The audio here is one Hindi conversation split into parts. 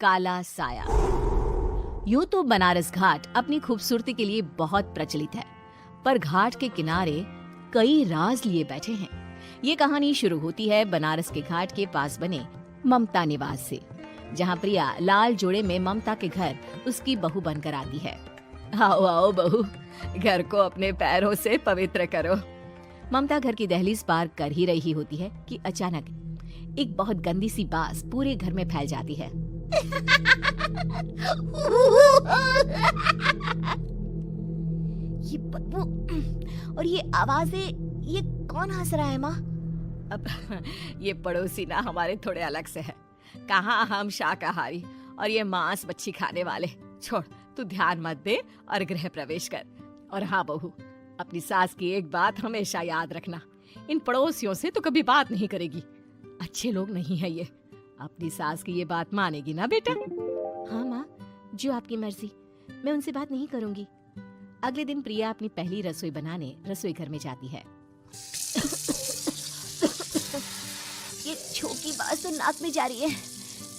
काला साया। यूं तो बनारस घाट अपनी खूबसूरती के लिए बहुत प्रचलित है, पर घाट के किनारे कई राज लिए बैठे हैं। ये कहानी शुरू होती है बनारस के घाट के पास बने ममता निवास से, जहाँ प्रिया लाल जोड़े में ममता के घर उसकी बहू बनकर आती है। आओ आओ बहू, घर को अपने पैरों से पवित्र करो। ममता घर की दहलीज पार कर ही रही होती है कि अचानक एक बहुत गंदी सी बास पूरे घर में फैल जाती है। ये बदबू और ये आवाजें, ये कौन हंस रहा है माँ? अब ये पड़ोसी ना हमारे थोड़े अलग से है। कहाँ हम शाकाहारी और ये मांस मच्छी खाने वाले। छोड़, तू ध्यान मत दे और गृह प्रवेश कर। और हाँ बहू, अपनी सास की एक बात हमेशा याद रखना, इन पड़ोसियों से तो कभी बात नहीं करेगी। अच्छे लोग नहीं है ये। अपनी सास की ये बात मानेगी ना बेटा? हाँ माँ, जो आपकी मर्जी, मैं उनसे बात नहीं करूंगी। अगले दिन प्रिया अपनी पहली रसोई बनाने रसोई घर में जाती है। ये छोकी बात तो नाक में जा रही है।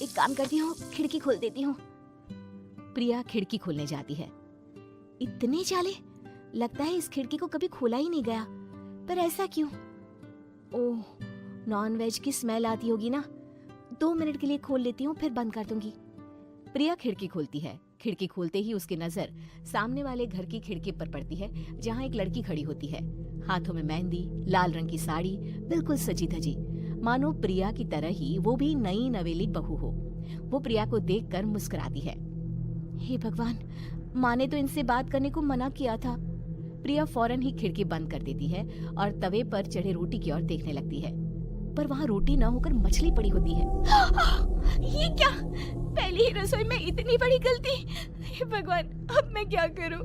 एक काम करती हूँ, खिड़की खोल देती हूँ। प्रिया खिड़की खोलने जाती है। इतने चाले, लगता है इस खिड़की को कभी खोला ही नहीं गया। पर ऐसा क्यों? ओह, नॉन वेज की स्मेल आती होगी ना। 2 मिनट के लिए खोल लेती हूँ, फिर बंद कर दूंगी। प्रिया खिड़की खोलती है। खिड़की खोलते ही उसकी नजर सामने वाले घर की खिड़की पर पड़ती है, जहाँ एक लड़की खड़ी होती है। हाथों में मेहंदी, लाल रंग की साड़ी, बिल्कुल सजी धजी, मानो प्रिया की तरह ही वो भी नई नवेली बहू हो। वो प्रिया को देखकर मुस्कुराती है। हे भगवान, माँ ने तो इनसे बात करने को मना किया था। प्रिया फौरन ही खिड़की बंद कर देती है और तवे पर चढ़े रोटी की ओर देखने लगती है, पर वहाँ रोटी न होकर मछली पड़ी होती है। ये क्या? पहली ही रसोई में इतनी बड़ी गलती! हे भगवान, अब मैं क्या करूं?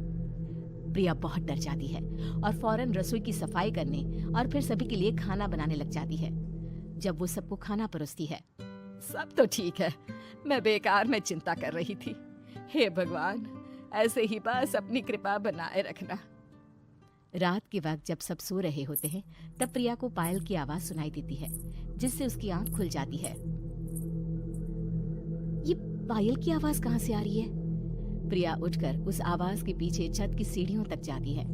प्रिया बहुत डर जाती है और फौरन रसोई की सफाई करने और फिर सभी के लिए खाना बनाने लग जाती है। जब वो सबको खाना परोसती है, सब तो ठीक है, मैं बेकार में चिंता कर रही थी। हे भगवान, ऐसे ही बस अपनी कृपा बनाए रखना। रात के वक्त जब सब सो रहे होते हैं, तब प्रिया को पायल की आवाज सुनाई देती है, जिससे उसकी आंख खुल जाती है। ये पायल की आवाज कहाँ से आ रही है? प्रिया उठकर उस आवाज के पीछे छत की सीढ़ियों तक जाती है।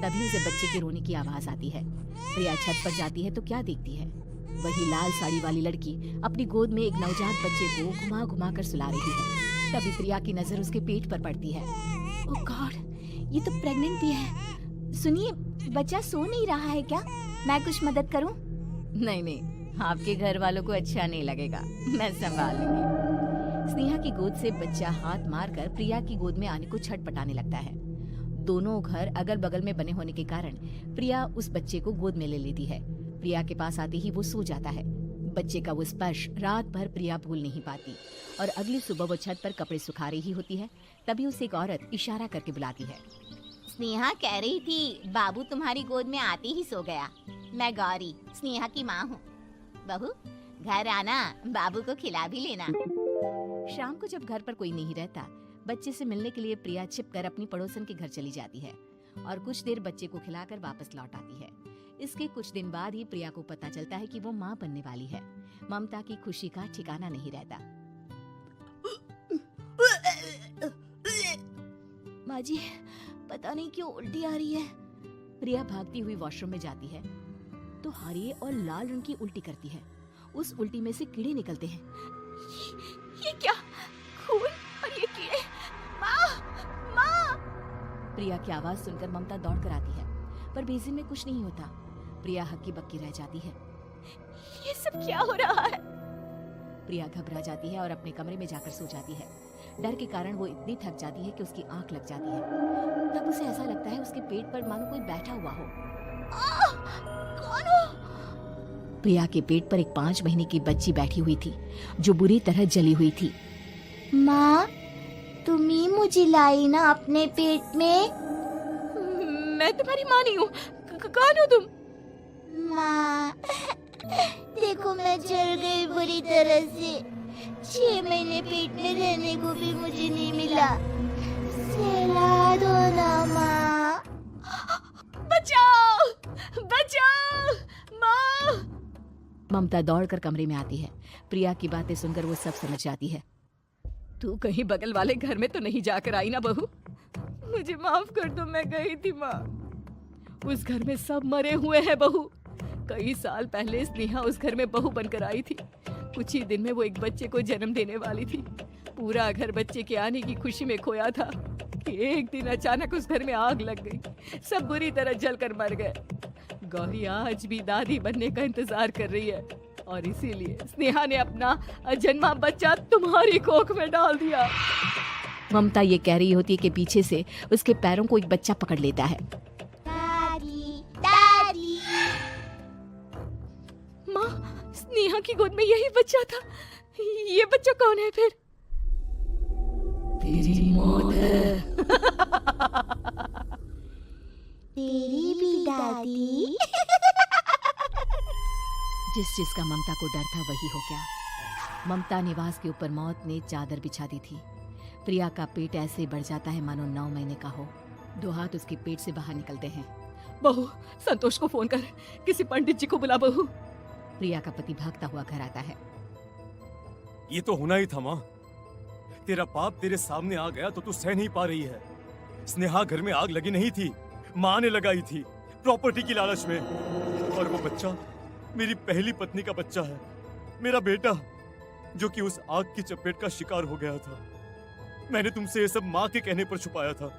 तभी उसे बच्चे के रोने की आवाज आती है। प्रिया छत पर जाती है तो क्या देखती है? वही लाल साड़ी वाली लड़की अपनी गोद में एक नवजात बच्चे को घुमा घुमा कर सुला रही है। तभी प्रिया की नजर उसके पेट पर पड़ती है। ओह गॉड, ये तो प्रेग्नेंट भी है। सुनिए, बच्चा सो नहीं रहा है क्या? मैं कुछ मदद करूं? नहीं नहीं, आपके घर वालों को अच्छा नहीं लगेगा, मैं संभाल लूंगी। स्नेहा की गोद से बच्चा हाथ मारकर प्रिया की गोद में आने को छटपटाने लगता है। दोनों घर अगल बगल में बने होने के कारण प्रिया उस बच्चे को गोद में ले लेती है। प्रिया के पास आते ही वो सो जाता है। बच्चे का वो स्पर्श रात भर प्रिया भूल नहीं पाती और अगली सुबह वो छत पर कपड़े सुखा रही होती है। तभी उसे एक औरत इशारा करके बुलाती है। स्नेहा कह रही थी बाबू तुम्हारी गोद में आते ही सो गया। मैं गौरी, स्नेहा की माँ हूँ। बहू, घर आना, बाबू को खिला भी लेना। शाम को जब घर पर कोई नहीं रहता, बच्चे से मिलने के लिए प्रिया छिपकर अपनी पड़ोसन के घर चली जाती है और कुछ देर बच्चे को खिलाकर वापस लौट आती है। इसके कुछ दिन बाद ही प्रिया को पता चलता है कि वो माँ बनने वाली है। ममता की खुशी का ठिकाना नहीं रहता। माँ जी, पता नहीं क्यों उल्टी आ रही है। प्रिया भागती हुई वॉशरूम में जाती है तो हरे और लाल रंग की उल्टी करती है। उस उल्टी में से कीड़े निकलते हैं। ये क्या? खून और ये कीड़े! माँ! माँ! प्रिया की आवाज सुनकर ममता दौड़कर आती है, पर बेसिन में कुछ नहीं होता। प्रिया हक्की बक्की रह जाती है। ये सब क्या हो रहा है? प्रिया घबरा जाती है और अपने कमरे में जाकर सो जाती है। डर के कारण वो इतनी थक जाती है कि उसकी आंख लग जाती है। तब उसे ऐसा लगता है उसके पेट पर मानो कोई बैठा हुआ हो। कौन हो? प्रिया के पेट पर एक 5 महीने की बच्ची बैठी हुई थी, जो बुरी तरह जली हुई थी। माँ, तुम ही मुझे लाई ना अपने पेट में? मैं तुम्हारी माँ नहीं हूँ। कौन हो तुम? माँ, देखो मैं जल गई बुरी तरह से। 6 महीने पेट में रहने को भी मुझे नहीं मिला। सहला दो ना माँ। बचाओ! बचाओ! माँ! ममता दौड़कर कमरे में आती है। प्रिया की बातें सुनकर वो सब समझ जाती है। तू कहीं बगल वाले घर में तो नहीं जाकर आई ना बहू? मुझे माफ कर दो, मैं गई थी माँ। उस घर में सब मरे हुए हैं बहू। कई साल पहले स्नेहा उस घर में बहू बनकर आई थी। कुछ ही दिन में वो एक बच्चे को जन्म देने वाली थी। पूरा घर बच्चे के आने की खुशी में खोया था कि एक दिन अचानक उस घर में आग लग गई। सब बुरी तरह जलकर मर गए। गौरी आज भी दादी बनने का इंतजार कर रही है और इसीलिए स्नेहा ने अपना अजन्मा बच्चा तुम्हारी कोख में डाल दिया। ममता ये कह रही होती है कि पीछे से उसके पैरों को एक बच्चा पकड़ लेता है। दादी दादी। माँ, स्नेहा की गोद में यही बच्चा था। ये बच्चा कौन है फिर? तेरी मौत है। तेरी भी दादी। जिस चीज का ममता को डर था वही हो गया। ममता निवास के ऊपर मौत ने चादर बिछा दी थी। प्रिया का पेट ऐसे बढ़ जाता है मानो 9 महीने का हो। 2 हाथ उसके पेट से बाहर निकलते हैं। बहू, संतोष को फोन कर, किसी पंडित जी को बुला बहू। प्रिया का पति भागता हुआ घर आता है। ये तो होना ही था माँ। तेरा पाप तेरे सामने आ गया तो तू सह नहीं पा रही है। स्नेहा घर में आग लगी नहीं थी, माँ ने लगाई थी प्रॉपर्टी की लालच में। और वो बच्चा मेरी पहली पत्नी का बच्चा है, मेरा बेटा, जो कि उस आग की चपेट का शिकार हो गया था। मैंने तुमसे ये सब माँ के कहने पर छुपाया था।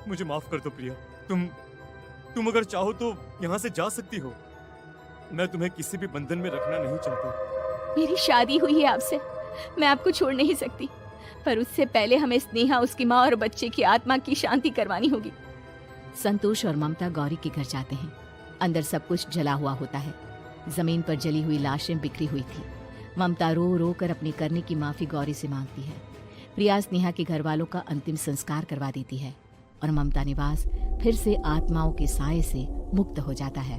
मुझे माफ कर दो प्रिया। तुम अगर चाहो तो यहाँ से जा सकती हो। मैं तुम्हें किसी भी बंधन में रखना नहीं चाहता। मेरी शादी हुई है आपसे, मैं आपको छोड़ नहीं सकती, पर उससे पहले हमें स्नेहा, उसकी माँ और बच्चे की आत्मा की शांति करवानी होगी। संतोष और ममता गौरी के घर जाते हैं। अंदर सब कुछ जला हुआ होता है। जमीन पर जली हुई लाशें बिखरी हुई थी। ममता रो रो कर अपने करने की माफी गौरी से मांगती है। प्रिया स्नेहा के घर वालों का अंतिम संस्कार करवा देती है और ममता निवास फिर से आत्माओं के साए से मुक्त हो जाता है।